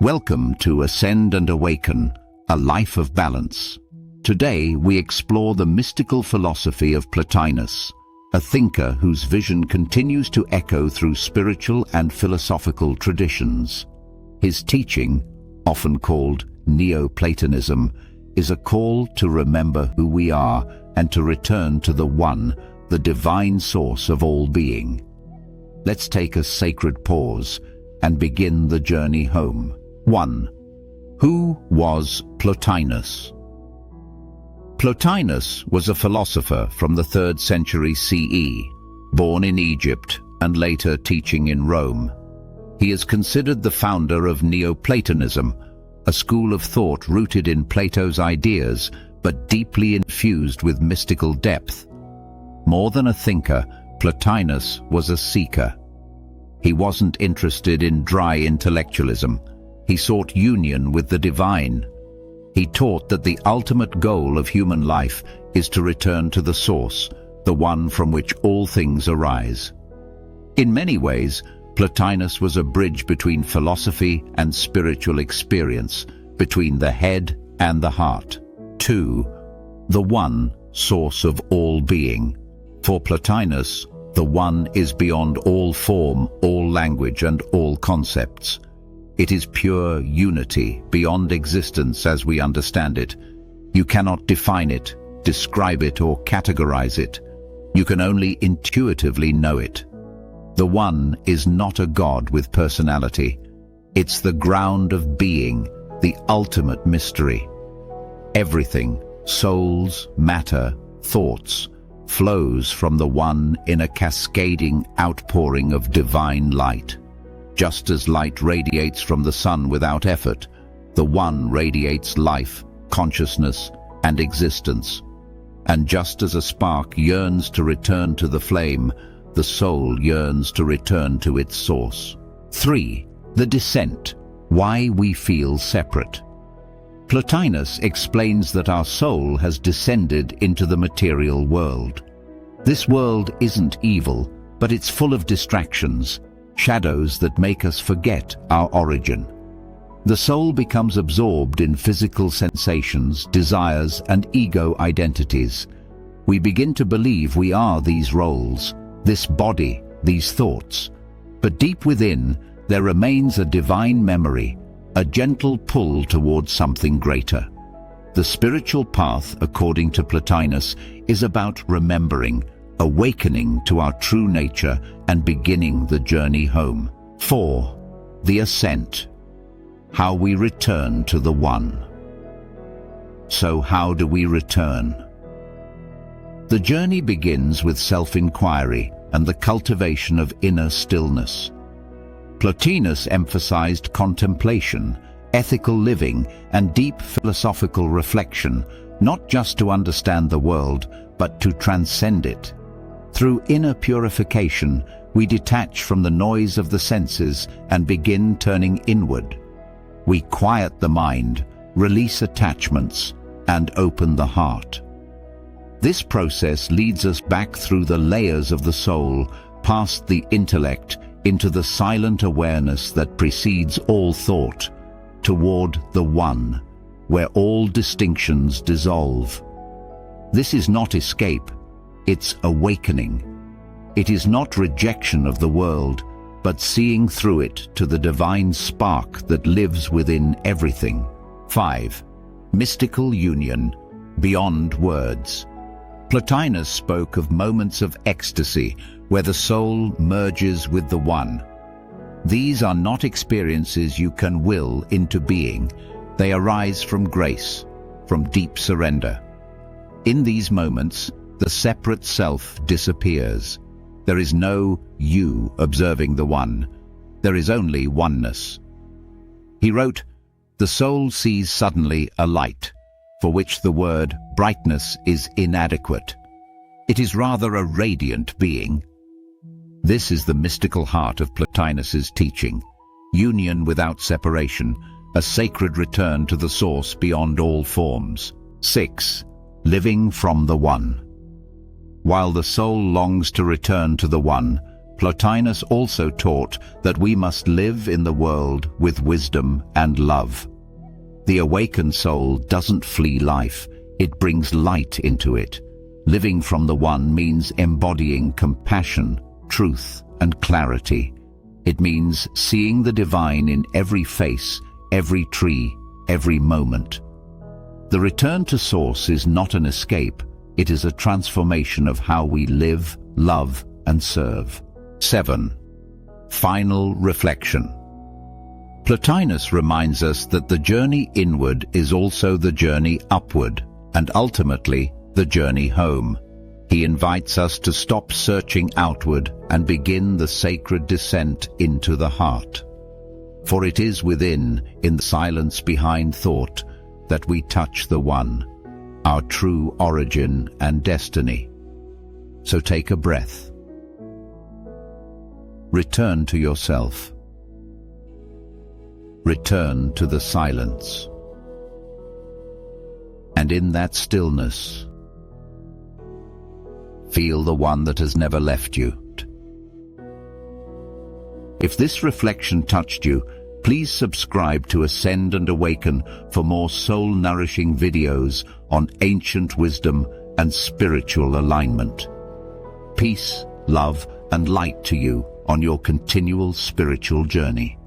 Welcome to Ascend and Awaken, a life of balance. Today we explore the mystical philosophy of Plotinus, a thinker whose vision continues to echo through spiritual and philosophical traditions. His teaching, often called Neoplatonism, is a call to remember who we are and to return to the One, the divine source of all being. Let's take a sacred pause and begin the journey home. 1. Who was Plotinus? Plotinus was a philosopher from the 3rd century CE, born in Egypt and later teaching in Rome. He is considered the founder of Neoplatonism, a school of thought rooted in Plato's ideas but deeply infused with mystical depth. More than a thinker, Plotinus was a seeker. He wasn't interested in dry intellectualism. He sought union with the divine. He taught that the ultimate goal of human life is to return to the source, the one from which all things arise. In many ways, Plotinus was a bridge between philosophy and spiritual experience, between the head and the heart. 2. The One, source of all being. For Plotinus, the One is beyond all form, all language, and all concepts. It is pure unity, beyond existence as we understand it. You cannot define it, describe it, or categorize it. You can only intuitively know it. The One is not a god with personality. It's the ground of being, the ultimate mystery. Everything, souls, matter, thoughts, flows from the One in a cascading outpouring of divine light. Just as light radiates from the sun without effort, the One radiates life, consciousness, and existence. And just as a spark yearns to return to the flame, the soul yearns to return to its source. 3. The descent. Why we feel separate. Plotinus explains that our soul has descended into the material world. This world isn't evil, but it's full of distractions, shadows that make us forget our origin. The soul becomes absorbed in physical sensations, desires, and ego identities. We begin to believe we are these roles, this body, these thoughts. But deep within, there remains a divine memory, a gentle pull towards something greater. The spiritual path, according to Plotinus, is about remembering, awakening to our true nature, and beginning the journey home. 4. The ascent. How we return to the One. So how do we return? The journey begins with self-inquiry and the cultivation of inner stillness. Plotinus emphasized contemplation, ethical living, and deep philosophical reflection, not just to understand the world, but to transcend it. Through inner purification, we detach from the noise of the senses and begin turning inward. We quiet the mind, release attachments, and open the heart. This process leads us back through the layers of the soul, past the intellect, into the silent awareness that precedes all thought, toward the One, where all distinctions dissolve. This is not escape, it's awakening. It is not rejection of the world, but seeing through it to the divine spark that lives within everything. 5. Mystical union, beyond words. Plotinus spoke of moments of ecstasy, where the soul merges with the One. These are not experiences you can will into being. They arise from grace, from deep surrender. In these moments, the separate self disappears. There is no you observing the One. There is only oneness. He wrote, "The soul sees suddenly a light, for which the word brightness is inadequate. It is rather a radiant being." This is the mystical heart of Plotinus's teaching. Union without separation, a sacred return to the source beyond all forms. 6. Living from the One. While the soul longs to return to the One, Plotinus also taught that we must live in the world with wisdom and love. The awakened soul doesn't flee life, it brings light into it. Living from the One means embodying compassion, truth, and clarity. It means seeing the divine in every face, every tree, every moment. The return to Source is not an escape, it is a transformation of how we live, love, and serve. 7. Final reflection. Plotinus reminds us that the journey inward is also the journey upward, and ultimately, the journey home. He invites us to stop searching outward and begin the sacred descent into the heart. For it is within, in the silence behind thought, that we touch the One, our true origin and destiny. So take a breath. Return to yourself. Return to the silence. And in that stillness, feel the One that has never left you. If this reflection touched you, please subscribe to Ascend and Awaken for more soul-nourishing videos on ancient wisdom and spiritual alignment. Peace, love, and light to you on your continual spiritual journey.